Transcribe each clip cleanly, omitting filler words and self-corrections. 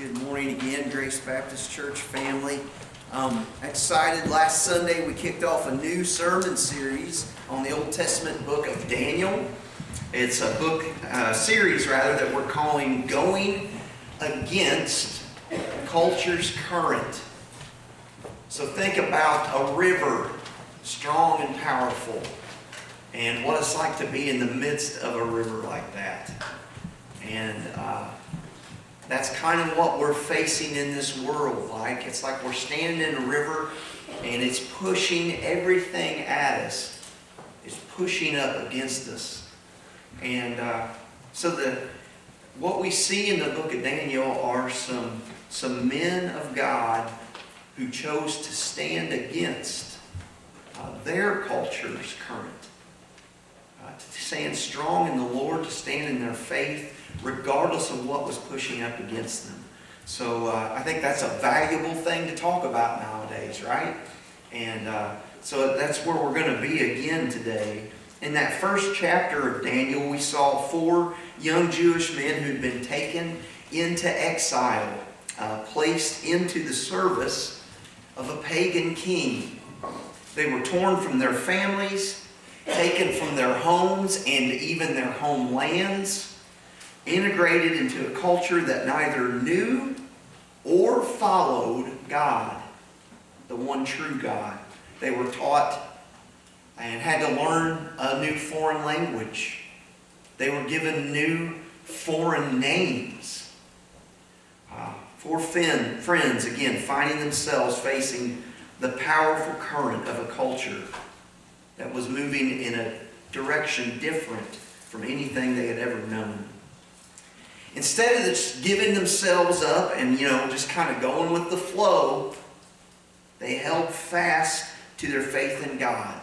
Good morning again, Grace Baptist Church family. Excited. Last Sunday we kicked off a new sermon series on the Old Testament book of Daniel. It's a book series that we're calling Going Against Culture's Current. So think about a river, strong and powerful, and what it's like to be in the midst of a river like that. And that's kind of what we're facing in this world. It's like we're standing in a river and it's pushing everything at us. It's pushing up against us. And what we see in the book of Daniel are some men of God who chose to stand against their culture's current. To stand strong in the Lord, to stand in their faith, regardless of what was pushing up against them. So I think that's a valuable thing to talk about nowadays, right? And so that's where we're going to be again today. In that first chapter of Daniel, we saw 4 young Jewish men who'd been taken into exile, placed into the service of a pagan king. They were torn from their families, taken from their homes and even their homelands, integrated into a culture that neither knew or followed God, the one true God. They were taught and had to learn a new foreign language. They were given new foreign names. 4 friends, again, finding themselves facing the powerful current of a culture that was moving in a direction different from anything they had ever known. Instead of just giving themselves up and, just kind of going with the flow, they held fast to their faith in God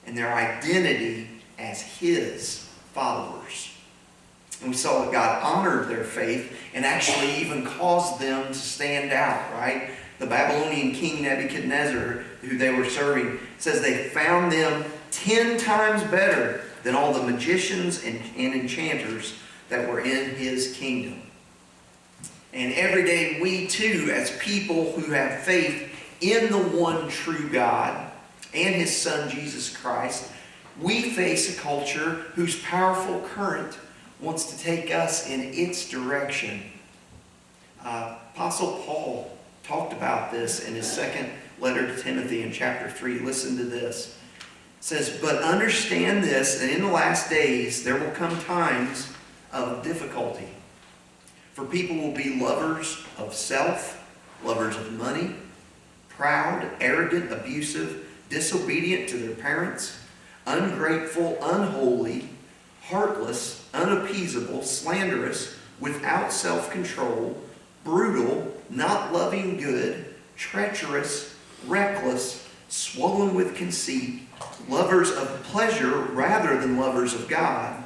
and their identity as His followers. And we saw that God honored their faith and actually even caused them to stand out, right? The Babylonian king Nebuchadnezzar, who they were serving, says they found them 10 times better than all the magicians and enchanters that were in his kingdom. And every day we too, as people who have faith in the one true God and His Son Jesus Christ, we face a culture whose powerful current wants to take us in its direction. Apostle Paul talked about this in his second letter to Timothy in chapter 3. Listen to this. It says, "But understand this, that in the last days there will come times of difficulty. For people will be lovers of self, lovers of money, proud, arrogant, abusive, disobedient to their parents, ungrateful, unholy, heartless, unappeasable, slanderous, without self-control, brutal, not loving good, treacherous, reckless, swollen with conceit, lovers of pleasure rather than lovers of God,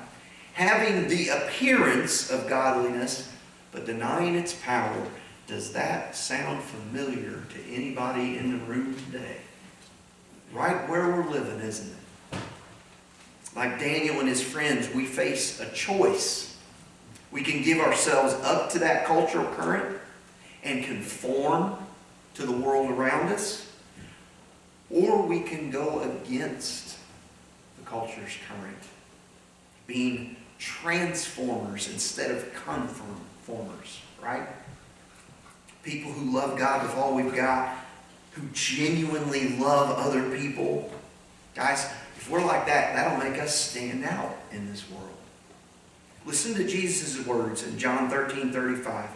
having the appearance of godliness, but denying its power." Does that sound familiar to anybody in the room today? Right where we're living, isn't it? Like Daniel and his friends, we face a choice. We can give ourselves up to that cultural current and conform to the world around us, or we can go against the culture's current, being transformers instead of conformers, right? People who love God with all we've got, who genuinely love other people. Guys, if we're like that, that'll make us stand out in this world. Listen to Jesus' words in John 13:35.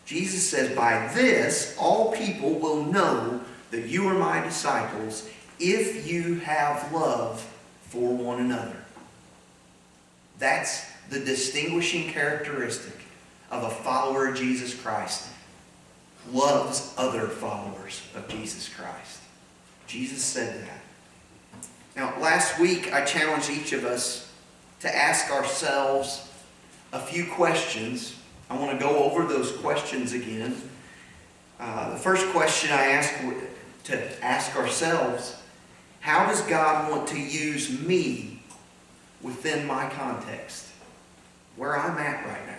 Jesus says, "By this all people will know that you are my disciples, if you have love for one another." That's the distinguishing characteristic of a follower of Jesus Christ. Loves other followers of Jesus Christ. Jesus said that. Now, last week I challenged each of us to ask ourselves a few questions. I want to go over those questions again. The first question I asked to ask ourselves: how does God want to use me within my context, where I'm at right now?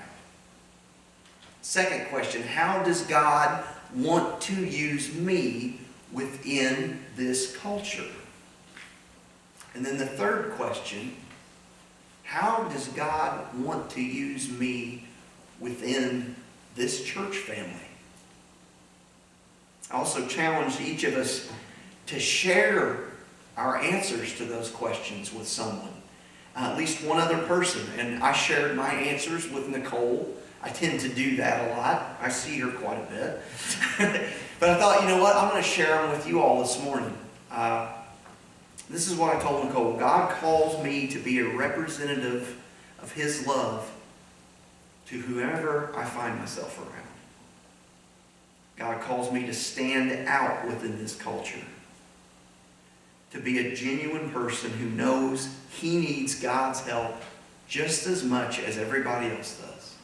Second question, how does God want to use me within this culture? And then the third question, how does God want to use me within this church family? I also challenge each of us to share our answers to those questions with someone, at least one other person. And I shared my answers with Nicole. I tend to do that a lot. I see her quite a bit. But I thought, you know what? I'm going to share them with you all this morning. This is what I told Nicole. God calls me to be a representative of His love to whoever I find myself around. God calls me to stand out within this culture, to be a genuine person who knows he needs God's help just as much as everybody else does.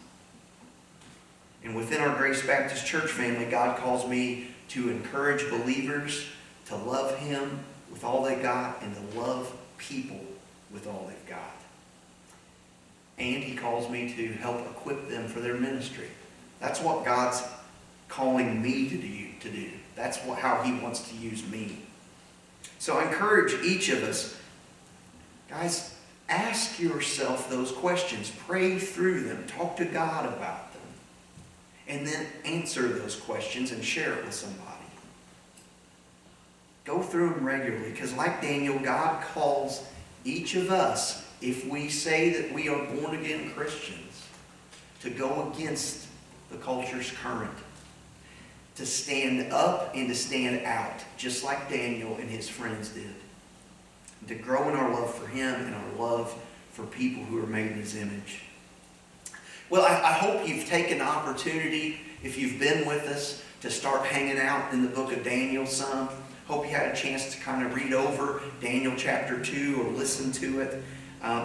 And within our Grace Baptist Church family, God calls me to encourage believers to love Him with all they got and to love people with all they've got. And He calls me to help equip them for their ministry. That's what God's calling me to do. That's how He wants to use me. So I encourage each of us, guys, ask yourself those questions. Pray through them. Talk to God about them. And then answer those questions and share it with somebody. Go through them regularly, because like Daniel, God calls each of us, if we say that we are born-again Christians, to go against the culture's current, to stand up and to stand out, just like Daniel and his friends did, to grow in our love for Him and our love for people who are made in His image. Well, I hope you've taken the opportunity, if you've been with us, to start hanging out in the book of Daniel some. Hope you had a chance to kind of read over Daniel chapter 2 or listen to it.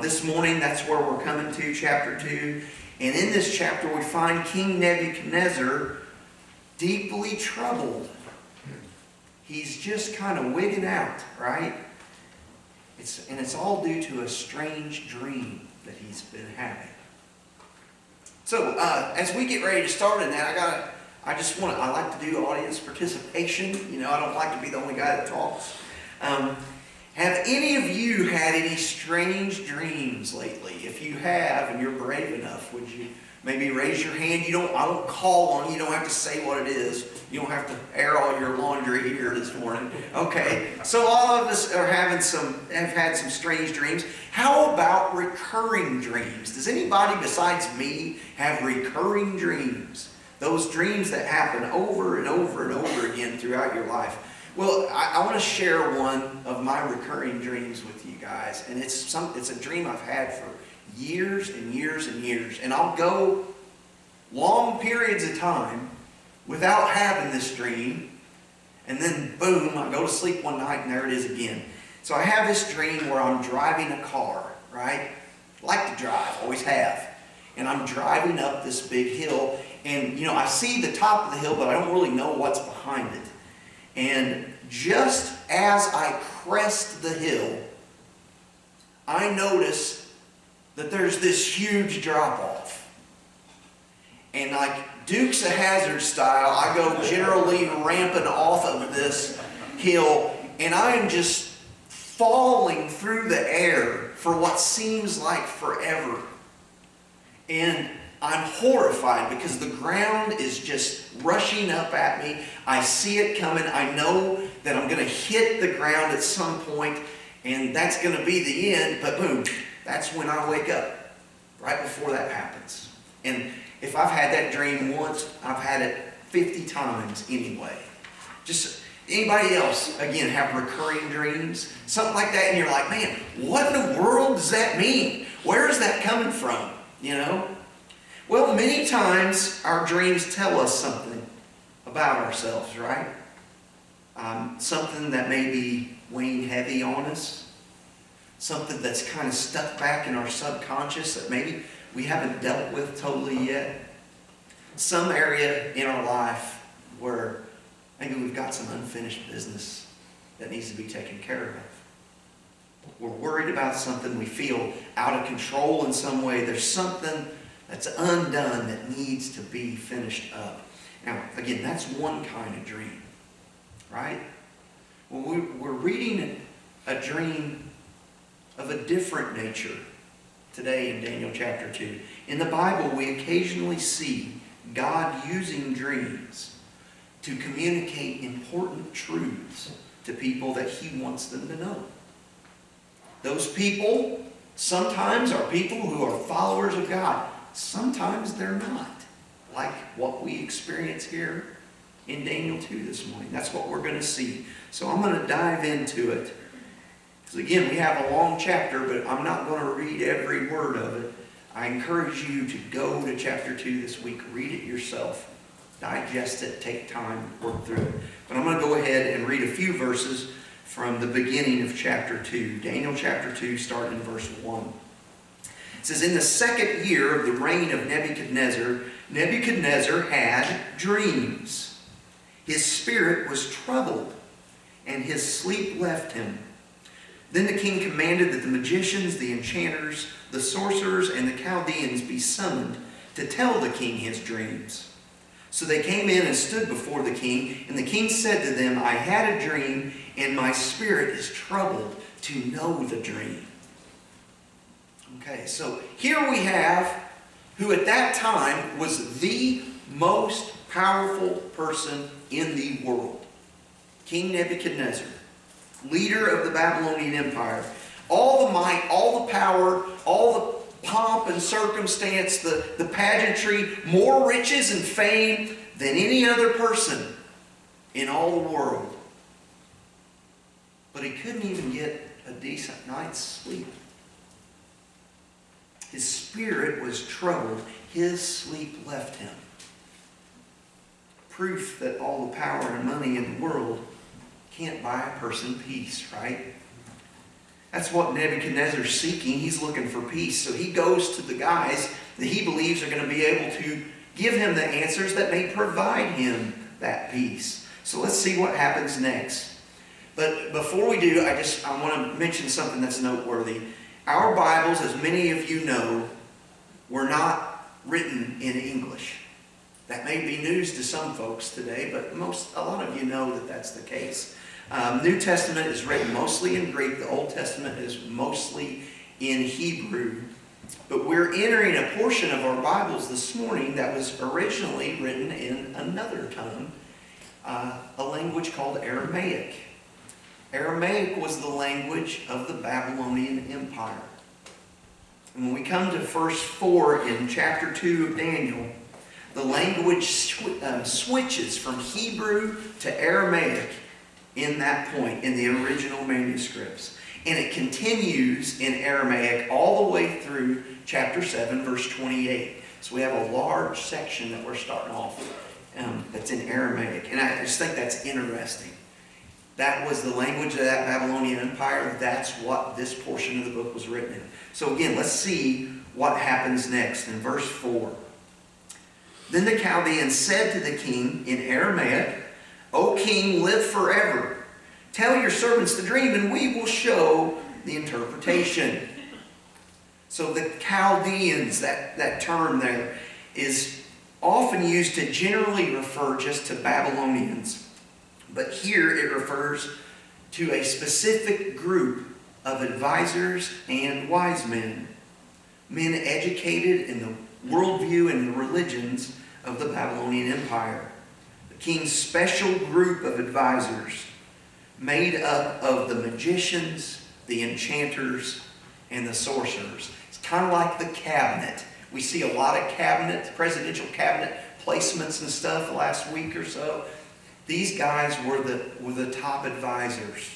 This morning, that's where we're coming to, chapter 2. And in this chapter, we find King Nebuchadnezzar deeply troubled. He's just kind of wigging out, right? It's all due to a strange dream that he's been having. So, as we get ready to start in that, I like to do audience participation. You know, I don't like to be the only guy that talks. Have any of you had any strange dreams lately? If you have, and you're brave enough, would you maybe raise your hand? I don't call on you. You don't have to say what it is. You don't have to air all your laundry here this morning. Okay, so all of us have had some strange dreams. How about recurring dreams? Does anybody besides me have recurring dreams? Those dreams that happen over and over and over again throughout your life. Well, I want to share one of my recurring dreams with you guys, and it's a dream I've had for years and years and years, and I'll go long periods of time without having this dream, and then boom, I go to sleep one night and there it is again. So I have this dream where I'm driving a car, right? Like to drive, always have. And I'm driving up this big hill, and I see the top of the hill, but I don't really know what's behind it. And just as I crest the hill, I notice that there's this huge drop-off. And like Dukes of Hazzard style, I go generally ramping off of this hill, and I am just falling through the air for what seems like forever. And I'm horrified because the ground is just rushing up at me. I see it coming. I know that I'm going to hit the ground at some point, and that's going to be the end. But boom, that's when I wake up, right before that happens. And if I've had that dream once, I've had it 50 times anyway. Just anybody else, again, have recurring dreams? Something like that, and you're like, man, what in the world does that mean? Where is that coming from? Well, many times our dreams tell us something about ourselves, right? Something that may be weighing heavy on us. Something that's kind of stuck back in our subconscious that maybe we haven't dealt with totally yet. Some area in our life where maybe we've got some unfinished business that needs to be taken care of. We're worried about something. We feel out of control in some way. There's something that's undone, that needs to be finished up. Now, again, that's one kind of dream, right? Well, we're reading a dream of a different nature today in Daniel chapter 2. In the Bible, we occasionally see God using dreams to communicate important truths to people that He wants them to know. Those people sometimes are people who are followers of God. Sometimes they're not, like what we experience here in Daniel 2 this morning. That's what we're going to see. So I'm going to dive into it. Because again, we have a long chapter, but I'm not going to read every word of it. I encourage you to go to chapter 2 this week, read it yourself, digest it, take time, work through it. But I'm going to go ahead and read a few verses from the beginning of chapter 2. Daniel chapter 2, starting in verse 1. It says, in the second year of the reign of Nebuchadnezzar, Nebuchadnezzar had dreams. His spirit was troubled, and his sleep left him. Then the king commanded that the magicians, the enchanters, the sorcerers, and the Chaldeans be summoned to tell the king his dreams. So they came in and stood before the king, and the king said to them, I had a dream, and my spirit is troubled to know the dream. Okay, so here we have who at that time was the most powerful person in the world. King Nebuchadnezzar, leader of the Babylonian Empire. All the might, all the power, all the pomp and circumstance, the pageantry, more riches and fame than any other person in all the world. But he couldn't even get a decent night's sleep. His spirit was troubled. His sleep left him. Proof that all the power and money in the world can't buy a person peace, right? That's what Nebuchadnezzar's seeking. He's looking for peace. So he goes to the guys that he believes are going to be able to give him the answers that may provide him that peace. So let's see what happens next. But before we do, I want to mention something that's noteworthy. Our Bibles, as many of you know, were not written in English. That may be news to some folks today, but a lot of you know that that's the case. New Testament is written mostly in Greek. The Old Testament is mostly in Hebrew. But we're entering a portion of our Bibles this morning that was originally written in another tongue, a language called Aramaic. Aramaic was the language of the Babylonian Empire. And when we come to verse 4 in chapter 2 of Daniel, the language switches from Hebrew to Aramaic in that point, in the original manuscripts. And it continues in Aramaic all the way through chapter 7, verse 28. So we have a large section that we're starting off that's in Aramaic. And I just think that's interesting. That was the language of that Babylonian Empire. That's what this portion of the book was written in. So again, let's see what happens next in verse 4. Then the Chaldeans said to the king in Aramaic, O king, live forever. Tell your servants the dream, and we will show the interpretation. So the Chaldeans, that term there, is often used to generally refer just to Babylonians. But here it refers to a specific group of advisors and wise men. Men educated in the worldview and the religions of the Babylonian Empire. The king's special group of advisors made up of the magicians, the enchanters, and the sorcerers. It's kind of like the cabinet. We see a lot of presidential cabinet placements and stuff the last week or so. These guys were the top advisors,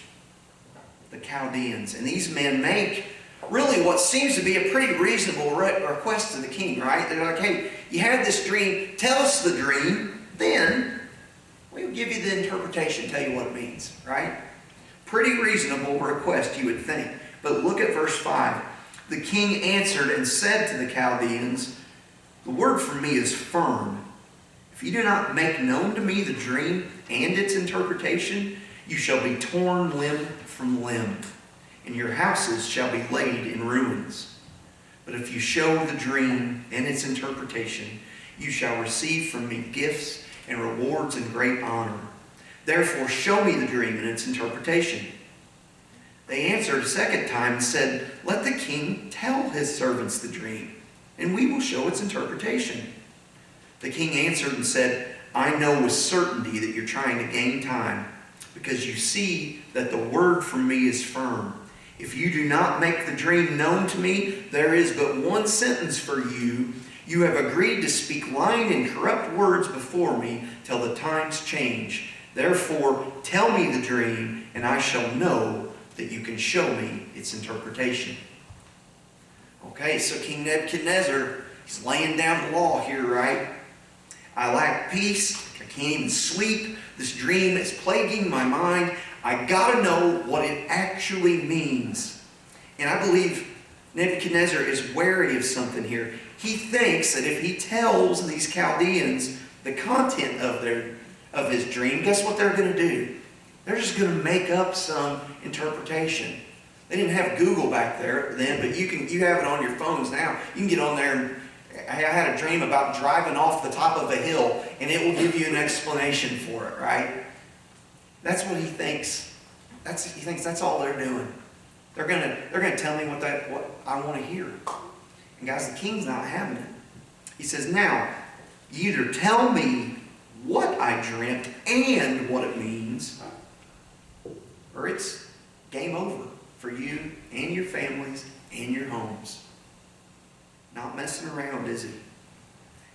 the Chaldeans. And these men make really what seems to be a pretty reasonable request to the king, right? They're like, hey, you had this dream, tell us the dream, then we'll give you the interpretation, tell you what it means, right? Pretty reasonable request, you would think. But look at verse 5. The king answered and said to the Chaldeans, the word from me is firm. If you do not make known to me the dream and its interpretation, you shall be torn limb from limb, and your houses shall be laid in ruins. But But if you show the dream and its interpretation, you shall receive from me gifts and rewards and great honor. Therefore, show me the dream and its interpretation." They answered a second time and said, "Let the king tell his servants the dream, and we will show its interpretation." The king answered and said, "I know with certainty that you're trying to gain time, because you see that the word from me is firm. If you do not make the dream known to me, there is but one sentence for you. You have agreed to speak lying and corrupt words before me till the times change. Therefore, tell me the dream, and I shall know that you can show me its interpretation." Okay, so King Nebuchadnezzar, he's laying down the law here, right? I lack peace. I can't even sleep. This dream is plaguing my mind. I got to know what it actually means. And I believe Nebuchadnezzar is wary of something here. He thinks that if he tells these Chaldeans the content of his dream, guess what they're going to do? They're just going to make up some interpretation. They didn't have Google back there then, but you have it on your phones now. You can get on there and I had a dream about driving off the top of a hill, and it will give you an explanation for it, right? That's what he thinks. He thinks that's all they're doing. They're gonna tell me what I want to hear. And guys, the king's not having it. He says, "Now, you either tell me what I dreamt and what it means, or it's game over for you and your families and your homes." Not messing around, is he?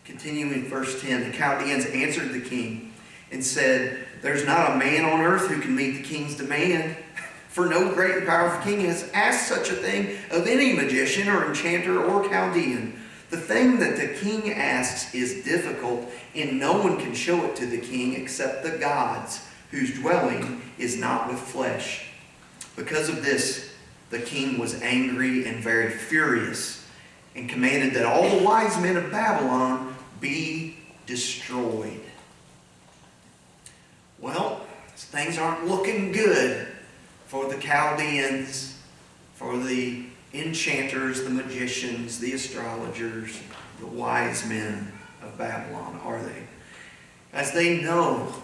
Continuing in verse 10, the Chaldeans answered the king and said, "There's not a man on earth who can meet the king's demand. For no great and powerful king has asked such a thing of any magician or enchanter or Chaldean. The thing that the king asks is difficult, and no one can show it to the king except the gods, whose dwelling is not with flesh." Because of this, the king was angry and very furious, and commanded that all the wise men of Babylon be destroyed. Well, things aren't looking good for the Chaldeans, for the enchanters, the magicians, the astrologers, the wise men of Babylon, are they? As they know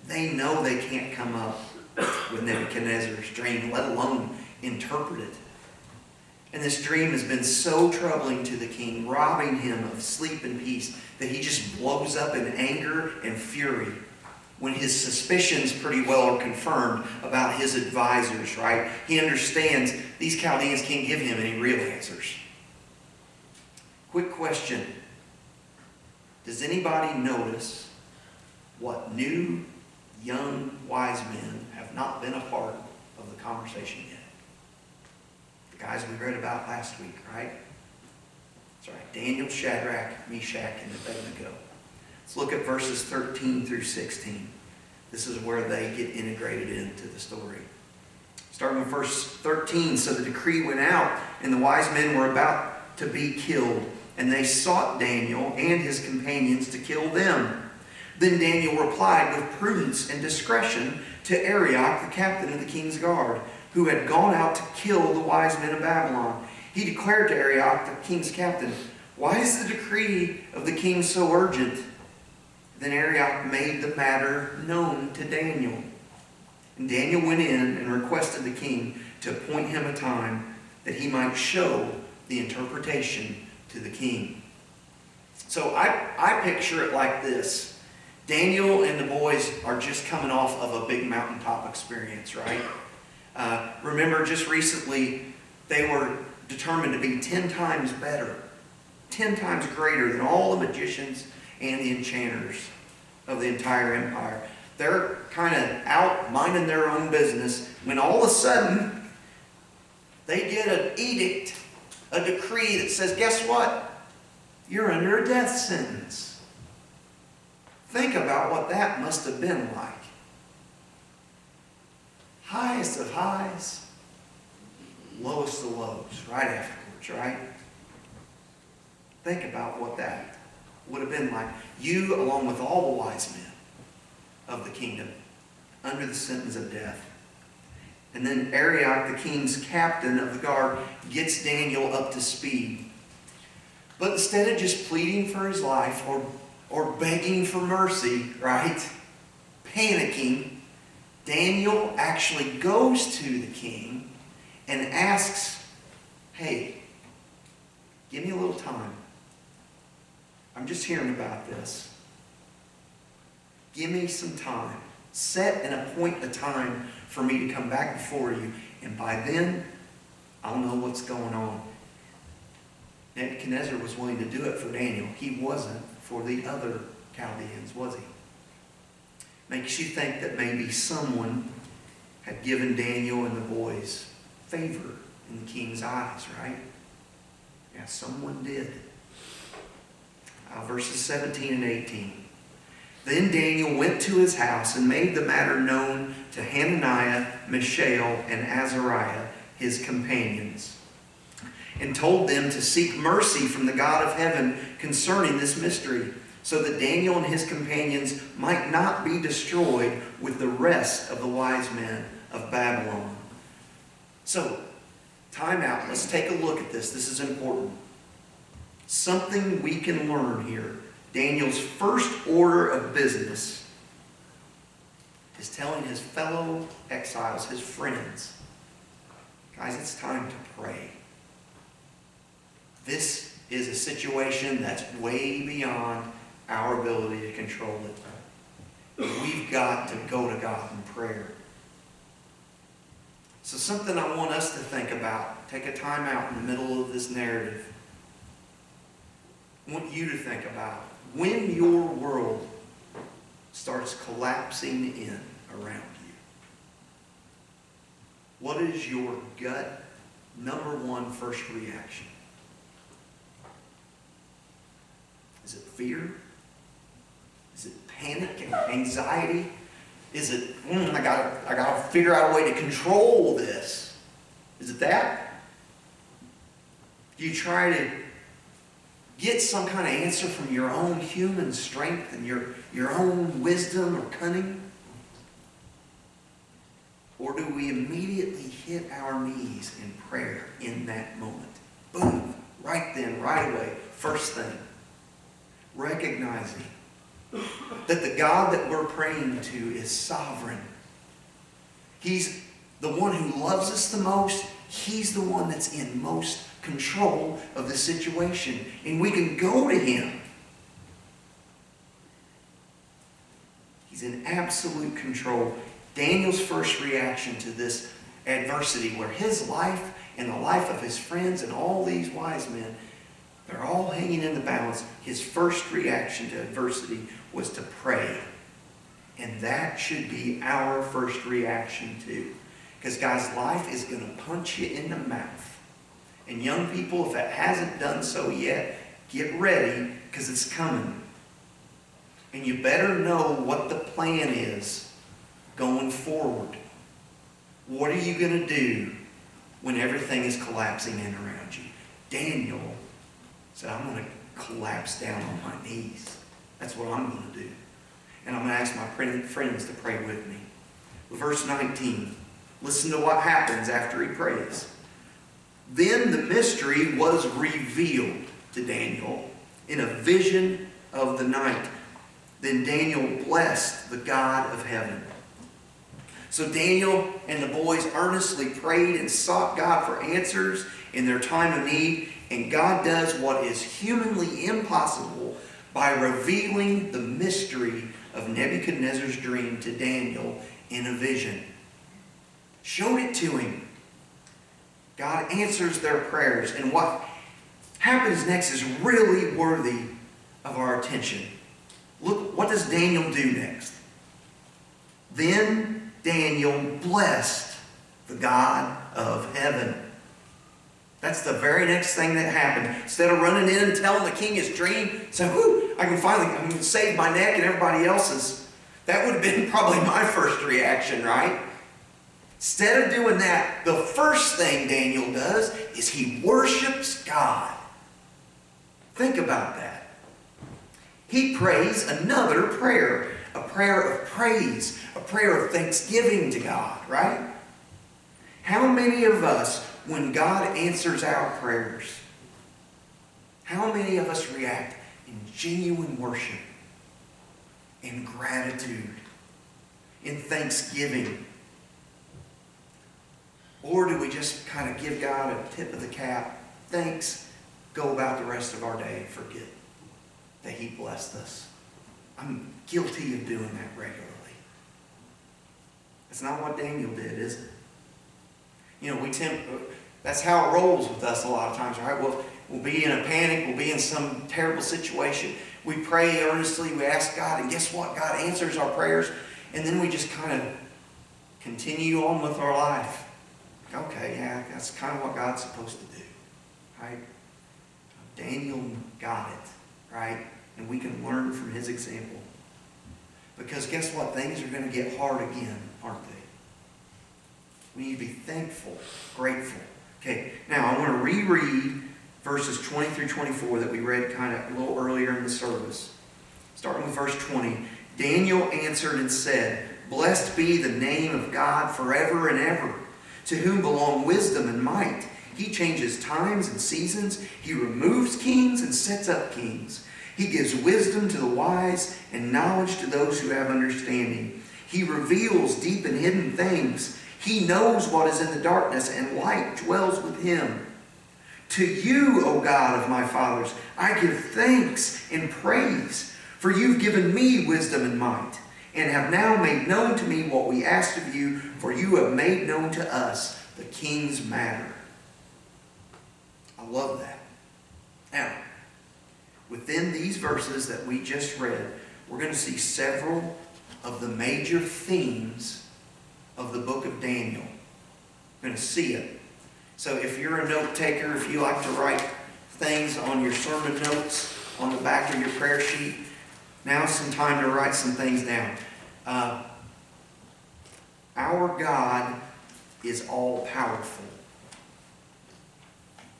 they can't come up with Nebuchadnezzar's dream, let alone interpret it. And this dream has been so troubling to the king, robbing him of sleep and peace, that he just blows up in anger and fury when his suspicions pretty well are confirmed about his advisors, right? He understands these Chaldeans can't give him any real answers. Quick question. Does anybody notice what new, young, wise men have not been a part of the conversation yet? Guys we read about last week, right? That's right. Daniel, Shadrach, Meshach, and Abednego. Let's look at verses 13 through 16. This is where they get integrated into the story. Starting with verse 13. "So the decree went out, and the wise men were about to be killed, and they sought Daniel and his companions to kill them. Then Daniel replied with prudence and discretion to Arioch, the captain of the king's guard, who had gone out to kill the wise men of Babylon. He declared to Arioch, the king's captain, 'Why is the decree of the king so urgent?' Then Arioch made the matter known to Daniel. And Daniel went in and requested the king to appoint him a time that he might show the interpretation to the king." So I picture it like this. Daniel and the boys are just coming off of a big mountaintop experience, right? Remember, just recently, they were determined to be 10 times better, 10 times greater than all the magicians and the enchanters of the entire empire. They're kind of out minding their own business when all of a sudden, they get an edict, a decree that says, guess what? You're under a death sentence. Think about what that must have been like. Highest of highs, lowest of lows, right afterwards, right? Think about what that would have been like. You, along with all the wise men of the kingdom, under the sentence of death. And then Arioch, the king's captain of the guard, gets Daniel up to speed. But instead of just pleading for his life or begging for mercy, right? Panicking, Daniel actually goes to the king and asks, hey, give me a little time. I'm just hearing about this. Give me some time. Set and appoint a time for me to come back before you. And by then, I'll know what's going on. Nebuchadnezzar was willing to do it for Daniel. He wasn't for the other Chaldeans, was he? Makes you think that maybe someone had given Daniel and the boys favor in the king's eyes, right? Yeah, someone did. Verses 17 and 18. Then Daniel went to his house and made the matter known to Hananiah, Mishael, and Azariah, his companions, and told them to seek mercy from the God of heaven concerning this mystery, so that Daniel and his companions might not be destroyed with the rest of the wise men of Babylon. So, time out. Let's take a look at this. This is important. Something we can learn here. Daniel's first order of business is telling his fellow exiles, his friends, guys, it's time to pray. This is a situation that's way beyond our ability to control it. We've got to go to God in prayer. So something I want us to think about, take a time out in the middle of this narrative. I want you to think about when your world starts collapsing in around you. What is your gut number one first reaction? Is it fear? Is it panic and anxiety? Is it, I gotta figure out a way to control this? Is it that? Do you try to get some kind of answer from your own human strength and your own wisdom or cunning? Or do we immediately hit our knees in prayer in that moment? Boom, right then, right away, first thing. Recognizing that the God that we're praying to is sovereign. He's the one who loves us the most. He's the one that's in most control of the situation. And we can go to Him. He's in absolute control. Daniel's first reaction to this adversity, where his life and the life of his friends and all these wise men, they're all hanging in the balance. His first reaction to adversity was to pray. And that should be our first reaction too. Because guys, life is going to punch you in the mouth. And young people, if it hasn't done so yet, get ready, because it's coming. And you better know what the plan is going forward. What are you going to do when everything is collapsing in around you? Daniel said, I'm going to collapse down on my knees. That's what I'm going to do. And I'm going to ask my friends to pray with me. Verse 19. Listen to what happens after he prays. Then the mystery was revealed to Daniel in a vision of the night. Then Daniel blessed the God of heaven. So Daniel and the boys earnestly prayed and sought God for answers in their time of need. And God does what is humanly impossible by revealing the mystery of Nebuchadnezzar's dream to Daniel in a vision. Showed it to him. God answers their prayers. And what happens next is really worthy of our attention. Look, what does Daniel do next? Then Daniel blessed the God of heaven. That's the very next thing that happened. Instead of running in and telling the king his dream, say, whoo, I'm going to save my neck and everybody else's. That would have been probably my first reaction, right? Instead of doing that, the first thing Daniel does is he worships God. Think about that. He prays another prayer, a prayer of praise, a prayer of thanksgiving to God, right? How many of us, when God answers our prayers, How many of us react in genuine worship, in gratitude, in thanksgiving? Or do we just kind of give God a tip of the cap, thanks, go about the rest of our day, forget that He blessed us? I'm guilty of doing that regularly. That's not what Daniel did, is it? You know, that's how it rolls with us a lot of times, right? We'll be in a panic, we'll be in some terrible situation. We pray earnestly, we ask God, and guess what? God answers our prayers, and then we just kind of continue on with our life. Okay, yeah, that's kind of what God's supposed to do, right? Daniel got it, right? And we can learn from his example. Because guess what? Things are going to get hard again, aren't they? We need to be thankful, grateful. Okay, now I want to reread verses 20 through 24 that we read kind of a little earlier in the service. Starting with verse 20. Daniel answered and said, "Blessed be the name of God forever and ever, to whom belong wisdom and might. He changes times and seasons. He removes kings and sets up kings. He gives wisdom to the wise and knowledge to those who have understanding. He reveals deep and hidden things. He knows what is in the darkness, and light dwells with him. To you, O God of my fathers, I give thanks and praise, for you've given me wisdom and might, and have now made known to me what we asked of you, for you have made known to us the king's matter." I love that. Now, within these verses that we just read, we're going to see several of the major themes of the book of Daniel. We're going to see it. So if you're a note taker, if you like to write things on your sermon notes on the back of your prayer sheet, now's some time to write some things down. Our God is all powerful.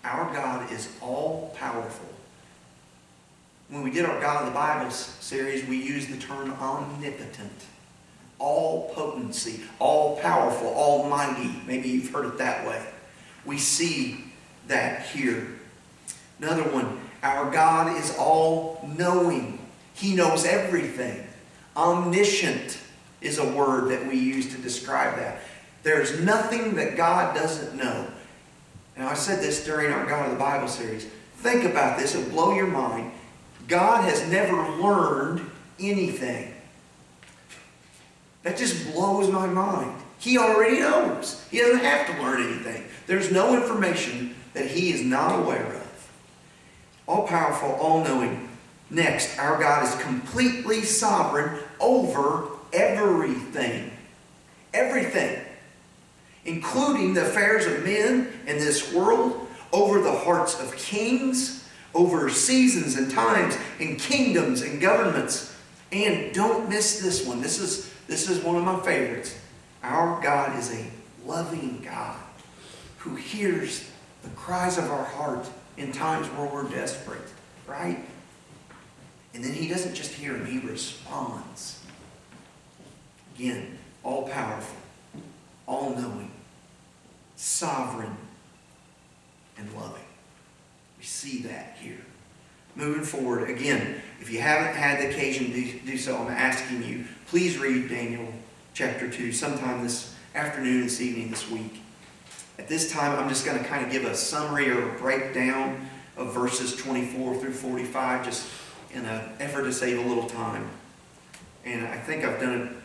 Our God is all powerful. When we did our God of the Bible series, we used the term omnipotent. All potency, all powerful, almighty. Maybe you've heard it that way. We see that here. Another one, our God is all knowing. He knows everything. Omniscient is a word that we use to describe that. There's nothing that God doesn't know. Now, I said this during our God of the Bible series. Think about this. It'll blow your mind. God has never learned anything. That just blows my mind. He already knows. He doesn't have to learn anything. There's no information that He is not aware of. All-powerful, all-knowing. Next, our God is completely sovereign over everything. Everything. Including the affairs of men in this world, over the hearts of kings, over seasons and times and kingdoms and governments. And don't miss this one. This is one of my favorites. Our God is a loving God who hears the cries of our heart in times where we're desperate, right? And then He doesn't just hear them, He responds. Again, all-powerful, all-knowing, sovereign, and loving. We see that here. Moving forward, again, if you haven't had the occasion to do so, I'm asking you, please read Daniel chapter 2 sometime this afternoon, this evening, this week. At this time, I'm just going to kind of give a summary or a breakdown of verses 24 through 45, just in an effort to save a little time. And I think I've done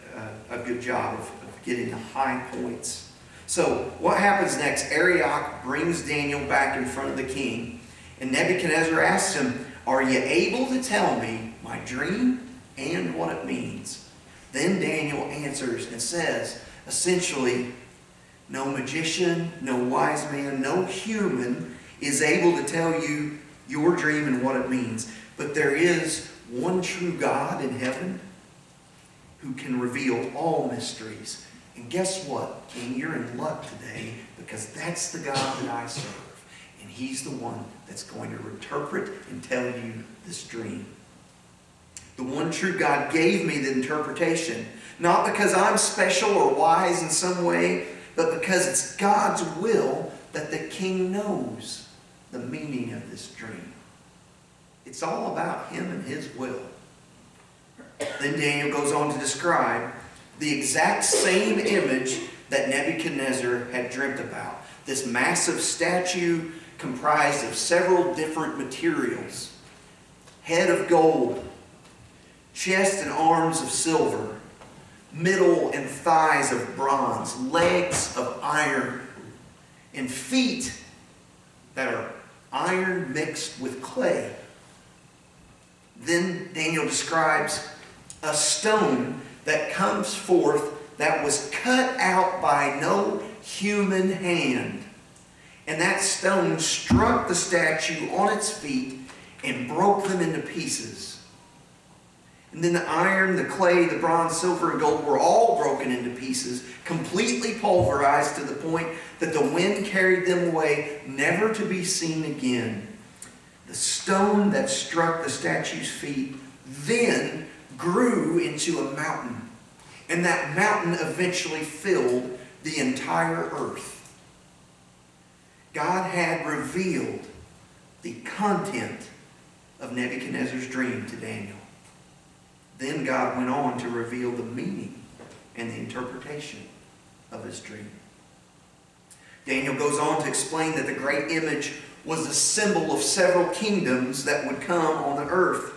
a good job of getting the high points. So, what happens next? Arioch brings Daniel back in front of the king, and Nebuchadnezzar asks him, "Are you able to tell me my dream and what it means?" Then Daniel answers and says, essentially, no magician, no wise man, no human is able to tell you your dream and what it means. But there is one true God in heaven who can reveal all mysteries. And guess what, King? You're in luck today, because that's the God that I serve. And He's the one that's going to interpret and tell you this dream. The one true God gave me the interpretation, not because I'm special or wise in some way, but because it's God's will that the king knows the meaning of this dream. It's all about him and his will. Then Daniel goes on to describe the exact same image that Nebuchadnezzar had dreamt about. This massive statue comprised of several different materials. Head of gold, chest and arms of silver, middle and thighs of bronze, legs of iron, and feet that are iron mixed with clay. Then Daniel describes a stone that comes forth that was cut out by no human hand. And that stone struck the statue on its feet and broke them into pieces. And then the iron, the clay, the bronze, silver, and gold were all broken into pieces, completely pulverized to the point that the wind carried them away, never to be seen again. The stone that struck the statue's feet then grew into a mountain, and that mountain eventually filled the entire earth. God had revealed the content of Nebuchadnezzar's dream to Daniel. Then God went on to reveal the meaning and the interpretation of his dream. Daniel goes on to explain that the great image was a symbol of several kingdoms that would come on the earth.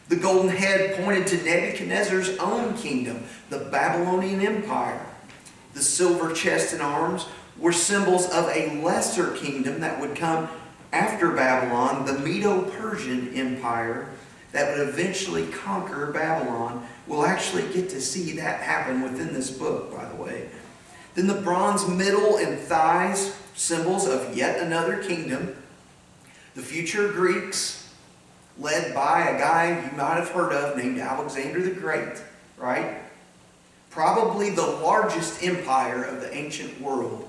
The golden head pointed to Nebuchadnezzar's own kingdom, the Babylonian Empire. The silver chest and arms were symbols of a lesser kingdom that would come after Babylon, the Medo-Persian Empire that would eventually conquer Babylon. We'll actually get to see that happen within this book, by the way. Then the bronze middle and thighs, symbols of yet another kingdom. The future Greeks, led by a guy you might have heard of named Alexander the Great, right? Probably the largest empire of the ancient world.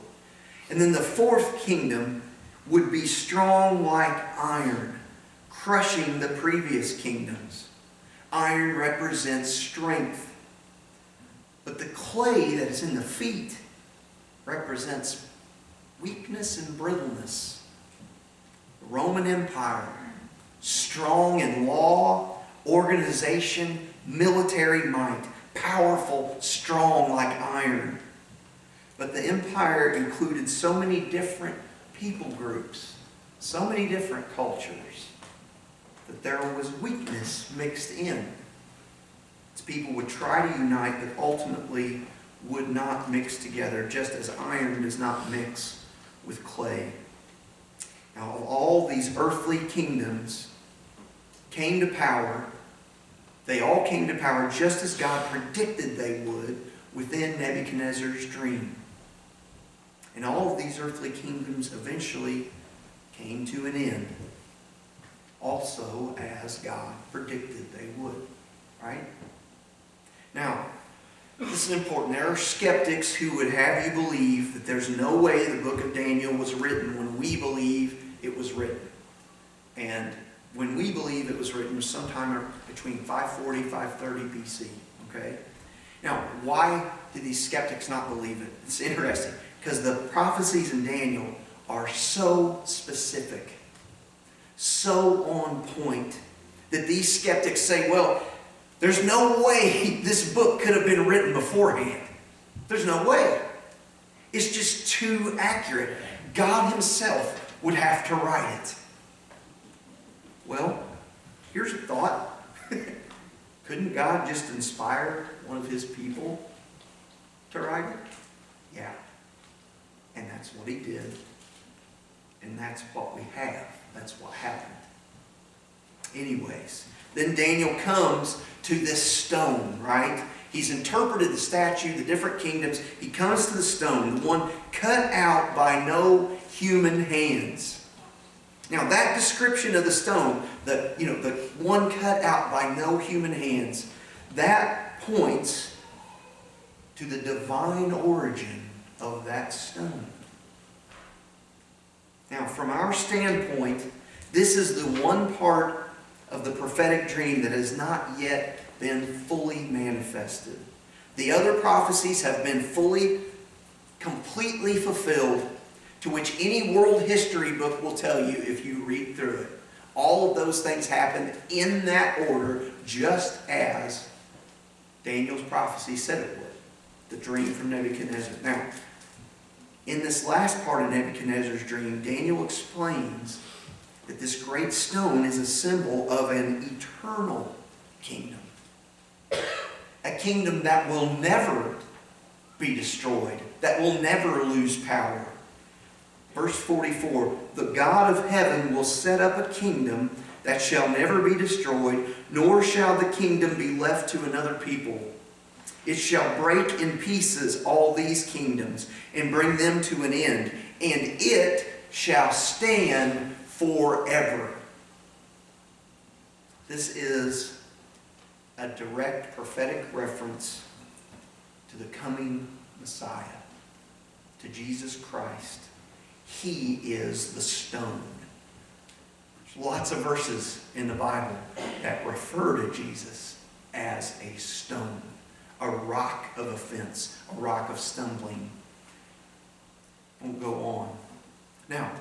And then the fourth kingdom would be strong like iron, crushing the previous kingdoms. Iron represents strength. But the clay that is in the feet represents weakness and brittleness. The Roman Empire, strong in law, organization, military might, powerful, strong like iron. But the empire included so many different people groups, so many different cultures, that there was weakness mixed in. As people would try to unite, but ultimately would not mix together, just as iron does not mix with clay. Now, all these earthly kingdoms came to power. They all came to power just as God predicted they would within Nebuchadnezzar's dream. And all of these earthly kingdoms eventually came to an end, also as God predicted they would. Right? Now, this is important. There are skeptics who would have you believe that there's no way the book of Daniel was written when we believe it was written. And when we believe it was written was sometime between 540 and 530 BC. Okay? Now, why did these skeptics not believe it? It's interesting, because the prophecies in Daniel are so specific, so on point, that these skeptics say, well, there's no way this book could have been written beforehand. There's no way. It's just too accurate. God himself would have to write it. Well, here's a thought. Couldn't God just inspire one of his people to write it? Yeah. And that's what he did. And that's what we have. That's what happened. Anyways, then Daniel comes to this stone, right? He's interpreted the statue, the different kingdoms. He comes to the stone, the one cut out by no human hands. Now that description of the stone, the one cut out by no human hands, that points to the divine origin of that stone. Now, from our standpoint, this is the one part of the prophetic dream that has not yet been fully manifested. The other prophecies have been fully, completely fulfilled, to which any world history book will tell you if you read through it. All all of those things happened in that order, just as Daniel's prophecy said it would. The dream from Nebuchadnezzar. Now, in this last part of Nebuchadnezzar's dream, Daniel explains that this great stone is a symbol of an eternal kingdom. A kingdom that will never be destroyed, that will never lose power. Verse 44, the God of heaven will set up a kingdom that shall never be destroyed, nor shall the kingdom be left to another people. It shall break in pieces all these kingdoms and bring them to an end, and it shall stand forever. This is a direct prophetic reference to the coming Messiah, to Jesus Christ. He is the stone. There's lots of verses in the Bible that refer to Jesus as a stone, a rock of offense, a rock of stumbling. We'll go on. Now,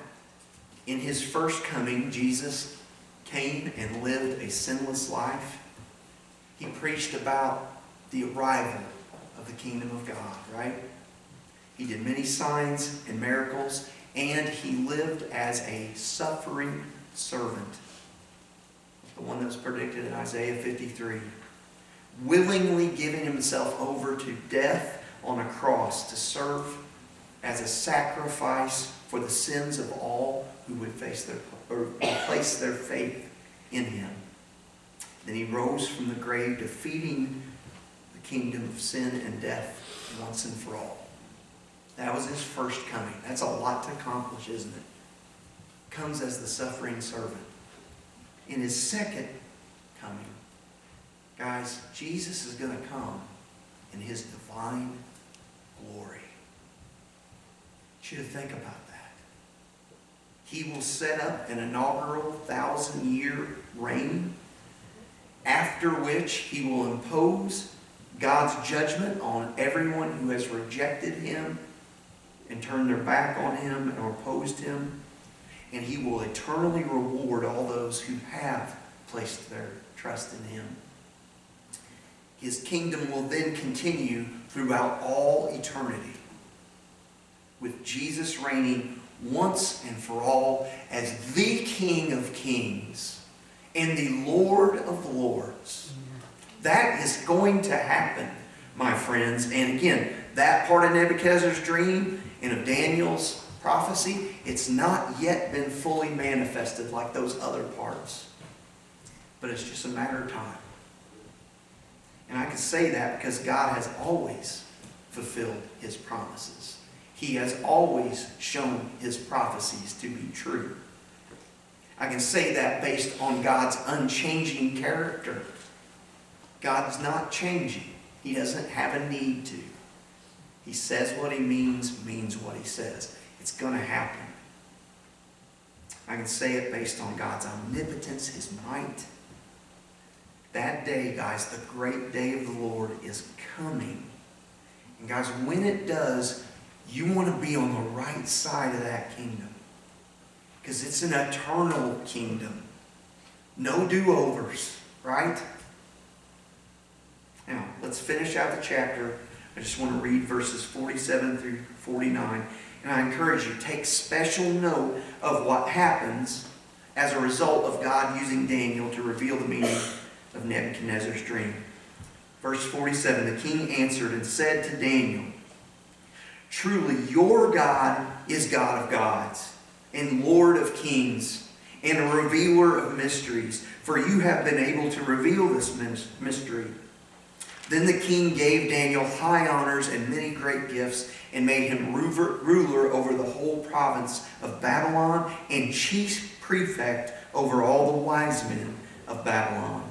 in his first coming, Jesus came and lived a sinless life. He preached about the arrival of the kingdom of God, right? He did many signs and miracles, and he lived as a suffering servant. The one that was predicted in Isaiah 53. Willingly giving himself over to death on a cross to serve as a sacrifice for the sins of all who would place their faith in him. Then he rose from the grave, defeating the kingdom of sin and death once and for all. That was his first coming. That's a lot to accomplish, isn't it? Comes as the suffering servant. In his second coming, guys, Jesus is going to come in his divine glory. I want you to think about that. He will set up an inaugural 1,000-year reign, after which he will impose God's judgment on everyone who has rejected him and turned their back on him or opposed him. And he will eternally reward all those who have placed their trust in him. His kingdom will then continue throughout all eternity, with Jesus reigning once and for all as the King of Kings and the Lord of Lords. That is going to happen, my friends. And again, that part of Nebuchadnezzar's dream and of Daniel's prophecy, it's not yet been fully manifested like those other parts. But it's just a matter of time. And I can say that because God has always fulfilled his promises. He has always shown his prophecies to be true. I can say that based on God's unchanging character. God's not changing. He doesn't have a need to. He says what he means what he says. It's going to happen. I can say it based on God's omnipotence, his might. That day, guys, the great day of the Lord is coming. And guys, when it does, you want to be on the right side of that kingdom. Because it's an eternal kingdom. No do-overs, right? Now, let's finish out the chapter. I just want to read verses 47 through 49. And I encourage you, take special note of what happens as a result of God using Daniel to reveal the meaning of Nebuchadnezzar's dream. Verse 47, the king answered and said to Daniel, truly your God is God of gods and Lord of kings and a revealer of mysteries, for you have been able to reveal this mystery. Then the king gave Daniel high honors and many great gifts and made him ruler over the whole province of Babylon and chief prefect over all the wise men of Babylon.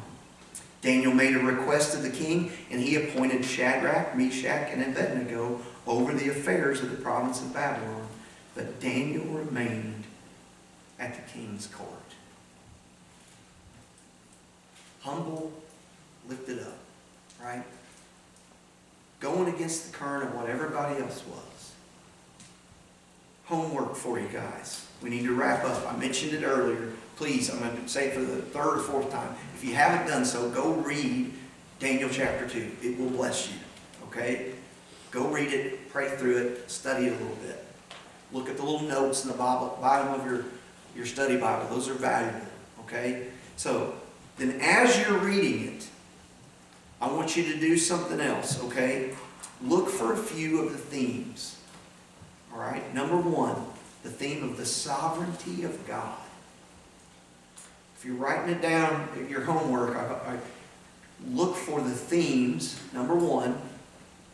Daniel made a request of the king, and he appointed Shadrach, Meshach, and Abednego over the affairs of the province of Babylon. But Daniel remained at the king's court. Humble, lifted up, right? Going against the current of what everybody else was. Homework for you guys. We need to wrap up. I mentioned it earlier. please, I'm going to say it for the third or fourth time. If you haven't done so, go read Daniel chapter 2. It will bless you. Okay? Go read it, pray through it, study it a little bit. Look at the little notes in the bottom of your study Bible. Those are valuable. Okay? So, then as you're reading it, I want you to do something else. Okay? Look for a few of the themes. All right? Number one, the theme of the sovereignty of God. If you're writing it down in your homework, I look for the themes. Number one,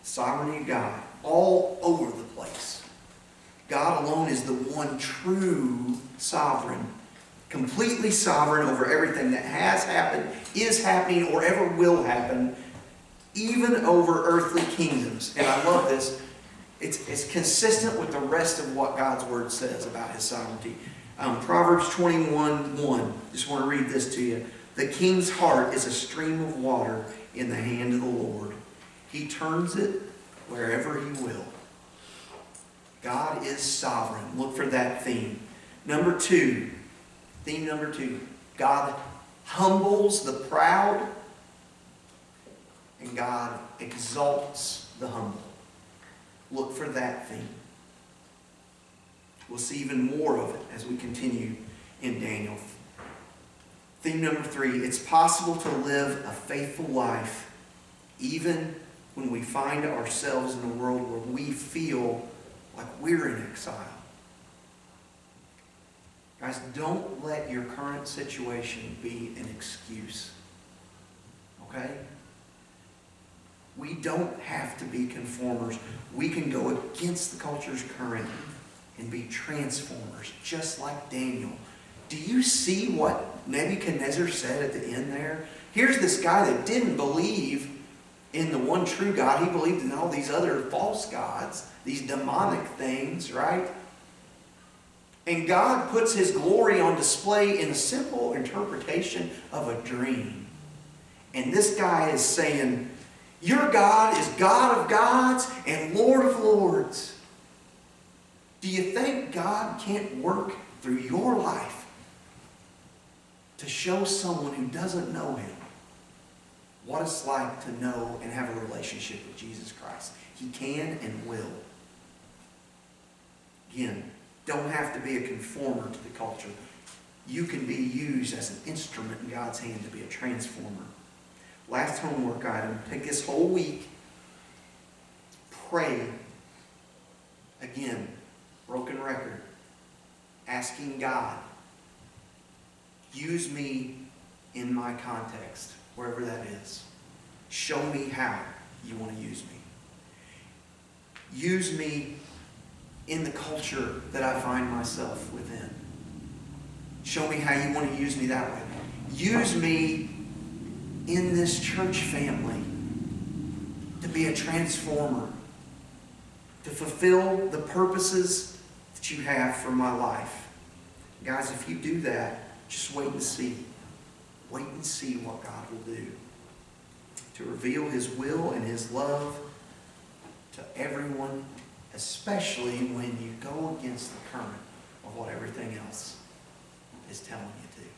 sovereignty of God, all over the place. God alone is the one true sovereign, completely sovereign over everything that has happened, is happening, or ever will happen, even over earthly kingdoms. And I love this. It's consistent with the rest of what God's Word says about His sovereignty. Proverbs 21:1. Just want to read this to you. The king's heart is a stream of water in the hand of the Lord. He turns it wherever He will. God is sovereign. Look for that theme. Number two. Theme number two. God humbles the proud, and God exalts the humble. Look for that theme. We'll see even more of it as we continue in Daniel. Theme number three, it's possible to live a faithful life even when we find ourselves in a world where we feel like we're in exile. Guys, don't let your current situation be an excuse. Okay? We don't have to be conformers. We can go against the culture's current and be transformers, just like Daniel. Do you see what Nebuchadnezzar said at the end there? Here's this guy that didn't believe in the one true God. He believed in all these other false gods, these demonic things, right? And God puts His glory on display in a simple interpretation of a dream. And this guy is saying, your God is God of gods and Lord of lords. Do you think God can't work through your life to show someone who doesn't know Him what it's like to know and have a relationship with Jesus Christ? He can and will. Again, don't have to be a conformer to the culture. You can be used as an instrument in God's hand to be a transformer. Last homework item, take this whole week, pray, again, broken record, asking God, use me in my context, wherever that is. Show me how you want to use me. Use me in the culture that I find myself within. Show me how you want to use me that way. Use me in this church family to be a transformer, to fulfill the purposes that you have for my life. Guys, if you do that, just wait and see. Wait and see what God will do to reveal His will and His love to everyone, especially when you go against the current of what everything else is telling you to.